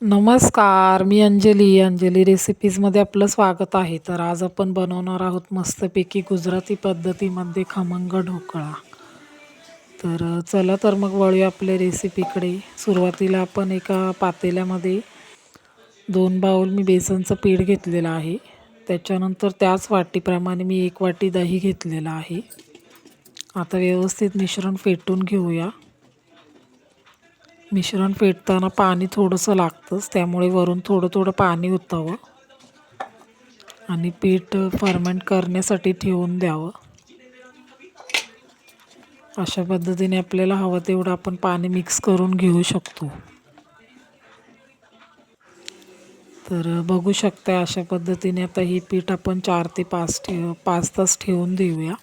नमस्कार, मी अंजली रेसिपीजमध्ये आपलं स्वागत आहे. तर आज आपण बनवणार आहोत मस्तपैकी गुजराती पद्धतीमध्ये खमंग ढोकळा. तर चला तर मग वळूया आपल्या रेसिपीकडे. सुरुवातीला आपण एका पातेल्यामध्ये 2 बाउल मी बेसनचं पीठ घेतलेलं आहे. त्याच्यानंतर त्याच वाटीप्रमाणे मी 1 वाटी दही घेतलेलं आहे. आता व्यवस्थित मिश्रण फेटून घेऊया. मिश्रण फेटताना पाणी थोडंसं लागतंच, त्यामुळे वरून थोडं थोडं पाणी ओतावं आणि पीठ फर्मेंट करण्यासाठी ठेवून द्यावं. अशा पद्धतीने आपल्याला हवं तेवढं आपण पाणी मिक्स करून घेऊ शकतो. तर बघू शकता अशा पद्धतीने आता ही पीठ आपण 4 ते 5 तास ठेवून देऊया.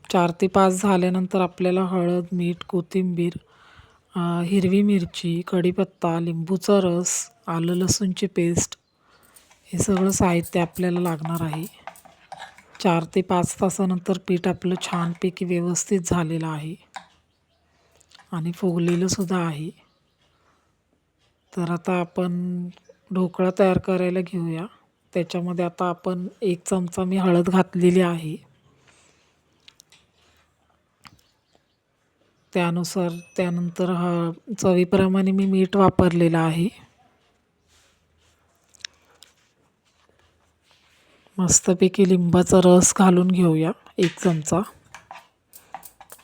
4 ते 5 झाल्यानंतर आपल्याला हळद, मीठ, कोथिंबीर, हिरवी मिरची, कढीपत्ता, लिंबूचा रस, आलं लसूणची पेस्ट हे सगळं साहित्य आपल्याला लागणार आहे. 4 ते 5 तासानंतर पीठ आपलं छानपैकी व्यवस्थित झालेलं आहे आणि फुगलेलं सुद्धा आहे. तर आता आपण ढोकळा तयार करायला घेऊया. त्याच्यामध्ये आता आपण 1 चमचा मी हळद घातलेली आहे. त्यानंतर चवीप्रमाणे मी मीठ वापरलेलं आहे. मस्तपैकी लिंबाचा रस घालून घेऊया 1 चमचा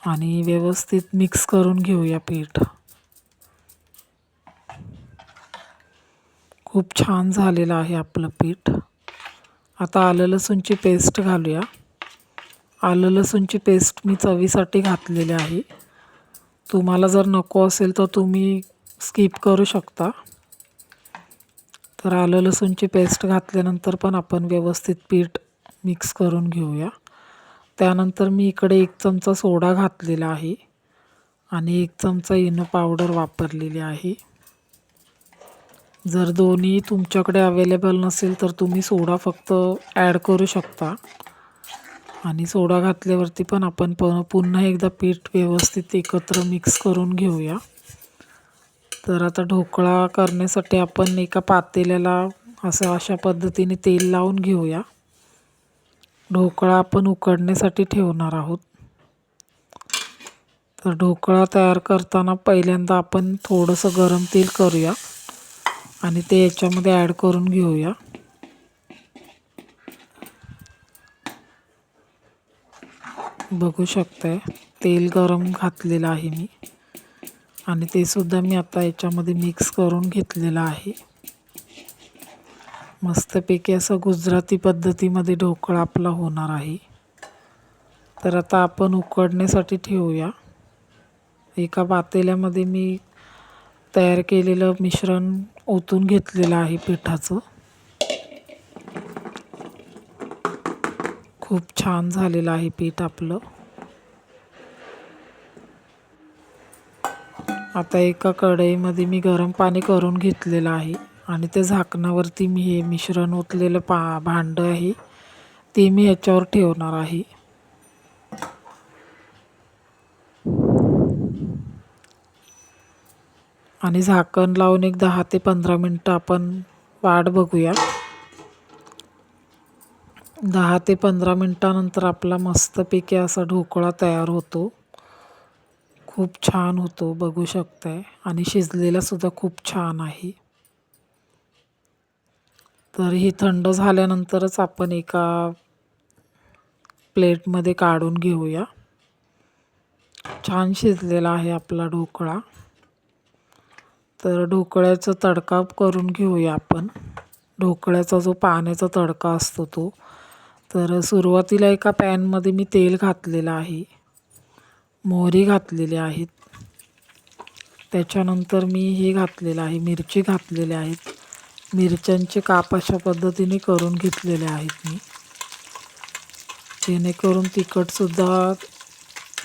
आणि व्यवस्थित मिक्स करून घेऊया पीठ. खूप छान झालेलं आहे आपलं पीठ. आता आलं लसूणची पेस्ट घालूया. आलं लसूणची पेस्ट मी चवीसाठी घातलेली आहे. तुम्हाला जर नको असेल तर तुम्ही स्किप करू शकता. तर आलं लसूणची पेस्ट घातल्यानंतर पण आपण व्यवस्थित पीठ मिक्स करून घेऊया. त्यानंतर मी इकडे 1 चमचा सोडा घातलेला आहे आणि 1 चमचा इनो पावडर वापरलेली आहे. जर दोन्ही तुमच्याकडे अवेलेबल नसेल तर तुम्ही सोडा फक्त ॲड करू शकता. आणि सोडा घातल्यावरती पण आपण पुन्हा एकदा पीठ व्यवस्थित एकत्र मिक्स करून घेऊया. तर आता ढोकळा करण्यासाठी आपण एका पातेल्याला अशा पद्धतीने तेल लावून घेऊया. ढोकळा आपण उकडण्यासाठी ठेवणार आहोत. तर ढोकळा तयार करताना पहिल्यांदा आपण थोडंसं गरम तेल करूया आणि ते याच्यामध्ये ॲड करून घेऊया. बघू शकताय तेल गरम घातलेलं आहे मी आणि ते सुद्धा मी आता याच्यामध्ये मिक्स करून घेतलेलं आहे. मस्तपैकी असं गुजराती पद्धतीमध्ये ढोकळा आपला होणार आहे. तर आता आपण उकडण्यासाठी ठेवूया. एका पातेल्यामध्ये मी तयार केलेलं मिश्रण ओतून घेतलेलं आहे पिठाचं. खूप छान झालेलं आहे पीठ आपलं. आता एका कढईमध्ये मी गरम पाणी करून घेतलेलं आहे आणि त्या झाकणावरती मी हे मिश्रण ओतलेलं भांडं आहे ते मी याच्यावर ठेवणार आहे. आणि झाकण लावून एक 10 ते 15 मिनटं आपण वाट बघूया. 10 ते 15 मिनटानंतर आपला मस्तपैकी असा ढोकळा तयार होतो. खूप छान होतो बघू शकताय आणि शिजलेला सुद्धा खूप छान आहे. तर हे थंड झाल्यानंतरच आपण एका प्लेटमध्ये काढून घेऊया. छान शिजलेला आहे आपला ढोकळा. तर ढोकळ्याचा तडका करून घेऊया आपण. ढोकळ्याचा जो पाण्याचा तडका असतो तो. तर सुरुवातीला एका पॅनमध्ये मी तेल घातलेलं आहे, मोहरी घातलेली आहेत. त्याच्यानंतर मी हे घातलेलं आहे, मिरची घातलेल्या आहेत. मिरच्यांचे काप अशा पद्धतीने करून घेतलेले आहेत मी, जेणेकरून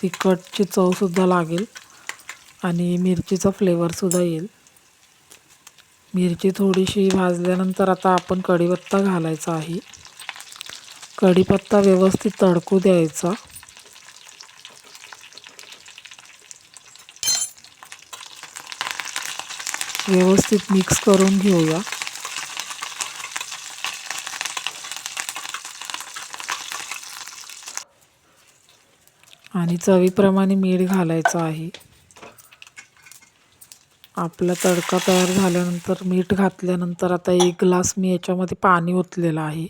तिखटची चवसुद्धा लागेल आणि मिरचीचा फ्लेवरसुद्धा येईल. मिरची थोडीशी भाजल्यानंतर आता आपण कढीपत्ता घालायचा आहे. कढीपत्ता व्यवस्थित तडकू द्यायचा. व्यवस्थित मिक्स करून घेऊया. आणि चवीप्रमाणे मीठ घालायचं आहे. आपला तडका तयार झाल्यानंतर मीठ घातल्यानंतर आता 1 ग्लास मी याच्यामध्ये पाणी ओतलेलं आहे.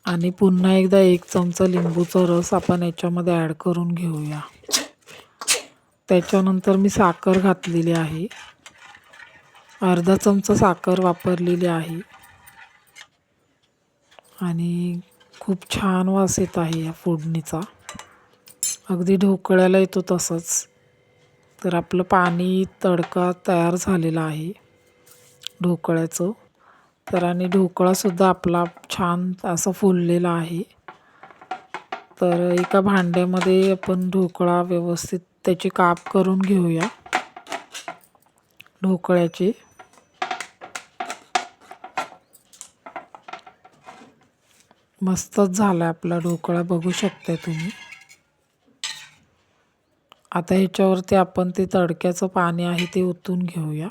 आणि पुन्हा एकदा 1 चमचा लिंबूचा रस आपण याच्यामध्ये ॲड करून घेऊया. त्याच्यानंतर मी साखर घातलेली आहे. अर्धा चमचा साखर वापरलेली आहे. आणि खूप छान वास येत आहे या फोडणीचा, अगदी ढोकळ्याला येतो तसंच. तर आपलं पाणी तडका तयार झालेला आहे ढोकळ्याचं. तर आणि ढोकळासुद्धा आपला छान असा फुललेला आहे. तर एका भांड्यामध्ये आपण ढोकळा व्यवस्थित त्याचे काप करून घेऊया ढोकळ्याचे. मस्तच झाला आपला ढोकळा, बघू शकता तुम्ही. आता ह्याच्यावरती आपण ते तडक्याचं पाणी आहे ते ओतून घेऊया.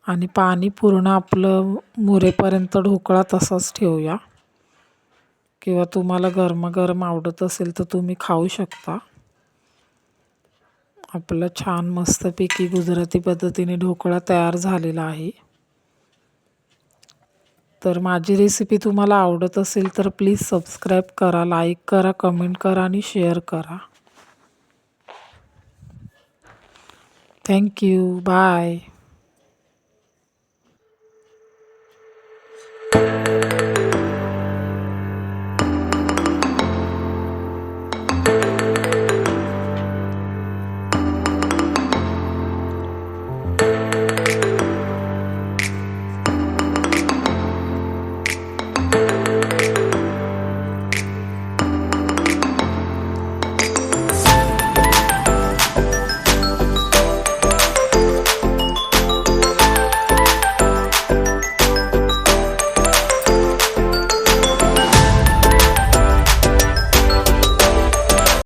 आणि पाणी पूर्ण आपलं मुरेपर्यंत ढोकळा तसाच ठेवूया. किंवा तुम्हाला गरमागरम आवडत असेल तर तुम्ही खाऊ शकता. आपला छान मस्तपैकी गुजराती पद्धतीने ढोकळा तयार झालेला आहे. तर माझी रेसिपी तुम्हाला आवडत असेल तर प्लीज सबस्क्राईब करा, लाईक करा, कमेंट करा आणि शेअर करा. थँक्यू. बाय.